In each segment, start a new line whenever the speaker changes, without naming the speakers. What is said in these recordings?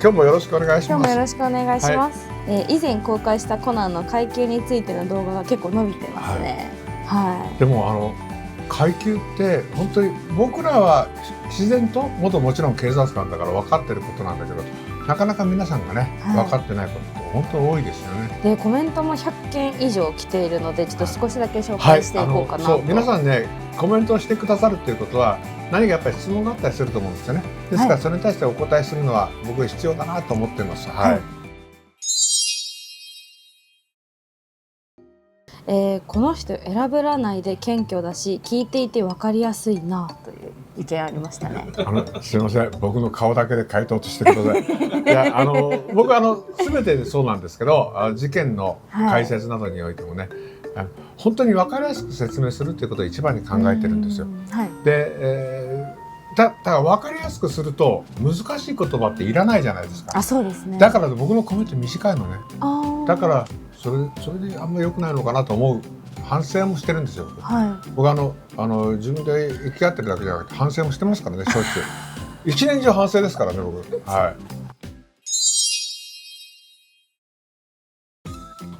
今日もよろしくお願いします。
今日もよろしくお願いします。以前公開したコナンの階級についての動画が結構伸びてますね。はい。
でも階級って本当に僕らは自然ともちろん警察官だから分かってることなんだけど、なかなか皆さんがね、分かってないことって本当多いですよね。
でコメントも100件以上来ているので、ちょっと少しだけ紹介していこうかなと。
そう、皆さんねコメントをしてくださるっていうことは何かやっぱり質問があったりすると思うんですよね。ですからそれに対してお答えするのは僕は必要だなと思っています。はい。
この人選ぶらないで謙虚だし、聞いていて分かりやすいなという意見ありましたね。
すいません、僕の顔だけで回答としてください。いや僕全てそうなんですけど、事件の解説などにおいてもね、本当に分かりやすく説明するということを一番に考えてるんですよ。で、だから分かりやすくすると難しい言葉っていらないじゃないですか。
あ、そうですね。
だから僕のコメント短いのね。だからそれであんまり良くないのかなと思う反省もしてるんですよ。僕自分で生き合ってるだけじゃなくて反省もしてますからね、しょっちゅう。一年中反省ですからね、僕。は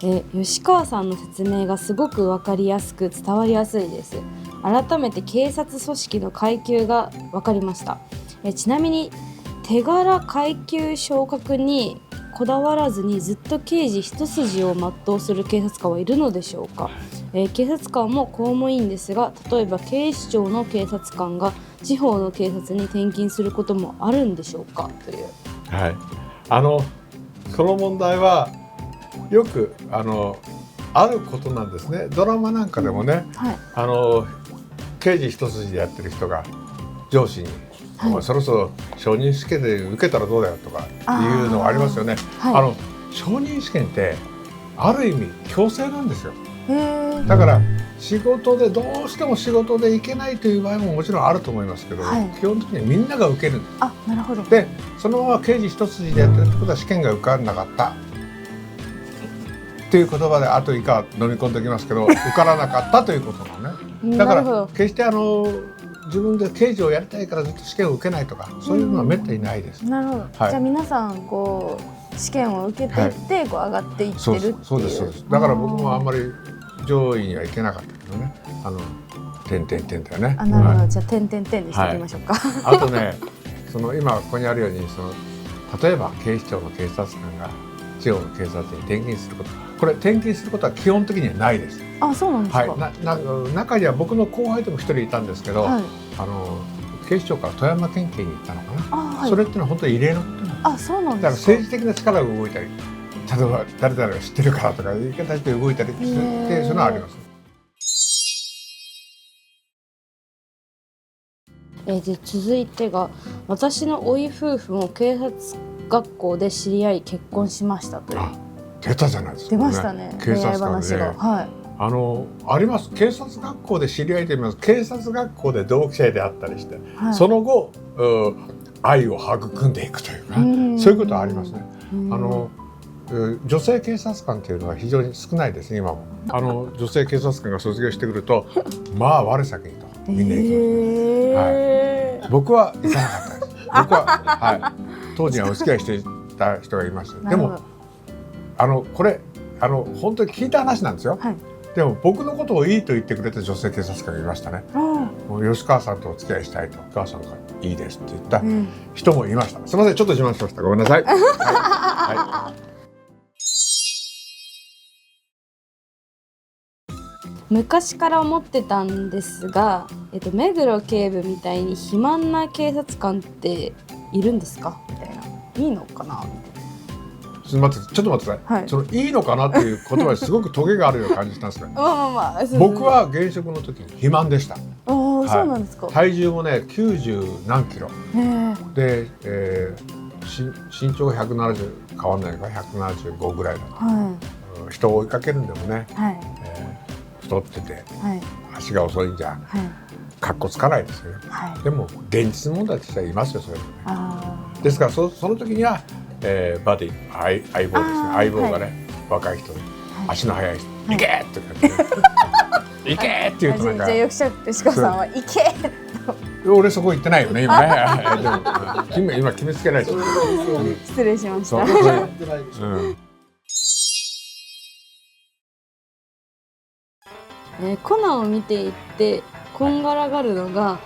い。
吉川さんの説明がすごく分かりやすく伝わりやすいです。改めて警察組織の階級が分かりました。ちなみに手柄階級昇格にこだわらずにずっと刑事一筋を全うする警察官はいるのでしょうか。警察官も公務員ですが、例えば警視庁の警察官が地方の警察に転勤することもあるんでしょうかという。
はい、その問題はよくあることなんですね。ドラマなんかでもね、刑事一筋でやってる人が上司にそろそろ承認試験で受けたらどうだよとかいうのがありますよね。承認試験ってある意味強制なんですよ。だから仕事でどうしても仕事で行けないという場合ももちろんあると思いますけど、基本的にはみんなが受けるんです。
なるほど。
でそのまま刑事一筋でやってるってことは試験が受からなかったっていう言葉であと以下飲み込んでおきますけど受からなかったということなのね。だから決して自分で刑事をやりたいからずっと試験を受けないとか、そういうのはめったにないです。
なるほど。じゃあ皆さん試験を受けていって上がっていってるっていう。
そうです。だから僕もあんまり上位には行けなかったけどね。点々点だよね。
なるほど。じゃあ点々点にしておきましょうか。
あとね、今ここにあるように例えば警視庁の警察官が地方の警察に転勤すること、これ転勤することは基本的にはないです。
そうなんですか。
中には僕の後輩でも一人いたんですけど、警視庁から富山県警に行ったのかな。それってのは本当に異例のことなんです。
そうなんですか。
だから政治的な力が動いたり、例えば誰々が知ってるからとかいう形で動いたりして、そういうのはあります。
で続いてが、私の甥夫婦も警察学校で知り合い結婚しましたという。
出たじゃないですか。
出ましたね。
警察官で、あります。警察学校で知り合いと言います。警察学校で同期生であったりして、その後愛を育んでいくというか、そういうことはありますね。女性警察官というのは非常に少ないですね、今も。女性警察官が卒業してくると我先にとみんな行きます。僕は行かなかったです。僕は、当時はお付き合いしていた人がいました。でもこれ本当に聞いた話なんですよ。でも僕のことをいいと言ってくれた女性警察官がいましたね。吉川さんとお付き合いしたいと、お母さんがいいですって言った人もいました。すみません、ちょっと自慢しました。ごめんなさい。
昔から思ってたんですが、目黒警部みたいに肥満な警察官っているんですかみたいな。いいのかなみたいな。
ちょっと待ってください。いいのかなっていう言葉にすごくトゲがあるような感じしたんですね。僕は現職の時に肥満でした。
そうなんですか。
体重もね90何キロで、身長が170変わんないから175ぐらいだと、人を追いかけるんでもね、太ってて、足が遅いんじゃかっこつかないですよね。でも現実問題としてはいますよ、それはね。ですからその時にはバディ相棒ですね。相棒がね、若い人で足の速い人、行けって感じで行けって言うとなんか、
じゃあ吉川さんは行け
俺そこ行ってないよね今ね。でも今決めつけないでしょ。
失礼しました。コナンを見ていってこんがらがるのが、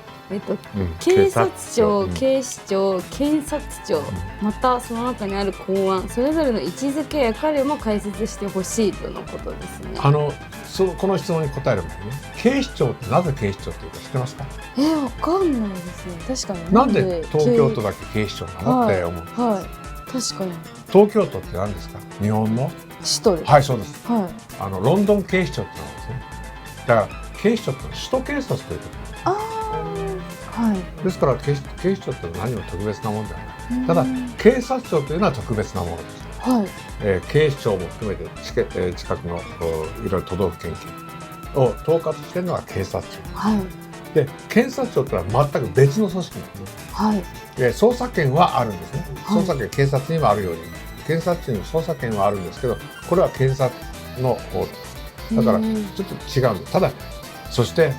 警察庁、警視庁、検察庁、またその中にある公安、それぞれの位置づけや役割も解説してほしいとのことですね。
この質問に答える前にね、警視庁ってなぜ警視庁っていうか知ってますか？
わかんないですね。確かに。
なんで東京都だけ警視庁なのって思うんです。
はい、確かに。
東京都って何ですか？日本の
首都です。
はい、そうです。
はい。
ロンドン警視庁ってなんですね。だから警視庁って首都警察ということ。
はい。
ですから警視庁って何も特別なものではない。ただ警察庁というのは特別なものです。はい。警視庁も含めて近くのいろいろ都道府県警を統括しているのが警察庁。はい。で検察庁というのは全く別の組織なんですね。はい。捜査権はあるんですね。捜査権、警察にもあるように検察庁にも捜査権はあるんですけど、これは検察の方だからちょっと違うんです。ただそして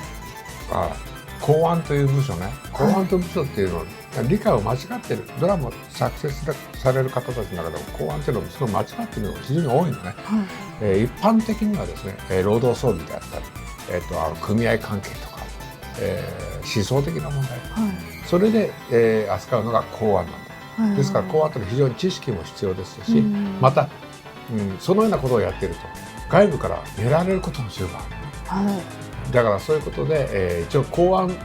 公安という部署ね、公安という部署っていうのは理解を間違っている、ドラマを作成される方たちの中でも公安というのはその間違っているのが非常に多いのね。一般的にはですね、労働争議であったり、組合関係とか、思想的な問題、それで、扱うのが公安なんだ。ですから公安というのは非常に知識も必要ですし、また、そのようなことをやっていると外部から狙われることも十分ある。だからそういうことで、一応公安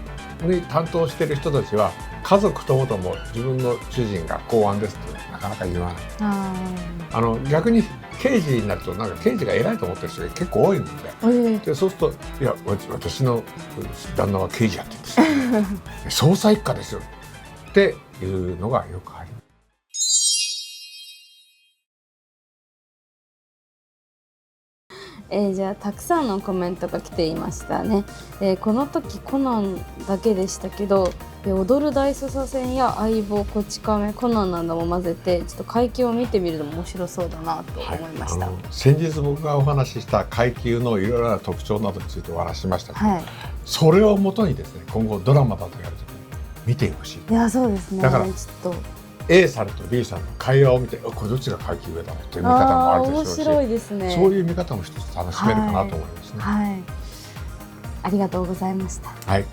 に担当している人たちは家族ともども自分の主人が公安ですってなかなか言わない。逆に刑事になるとなんか刑事が偉いと思ってる人が結構多いので、そうするといや私の旦那は刑事やってるんですよ捜査一課ですよっていうのがよくあります。
じゃあたくさんのコメントが来ていましたね。この時コナンだけでしたけど、踊る大捜査線や相棒、こち亀、コナンなども混ぜてちょっと階級を見てみるのも面白そうだなと思いました。
先日僕がお話しした階級のいろいろな特徴などについてお話ししましたけど、それをもとにですね、今後ドラマだとやるときに見てほしい。
いやそうですね。
だから
ちょっと
A さんと B さんの会話を見て、これどっちが階級上だろうという見方もあるでしょうし、
面白いですね。
そういう見方も一つ楽しめるかなと思いますね。
ありがとうございました。
はい。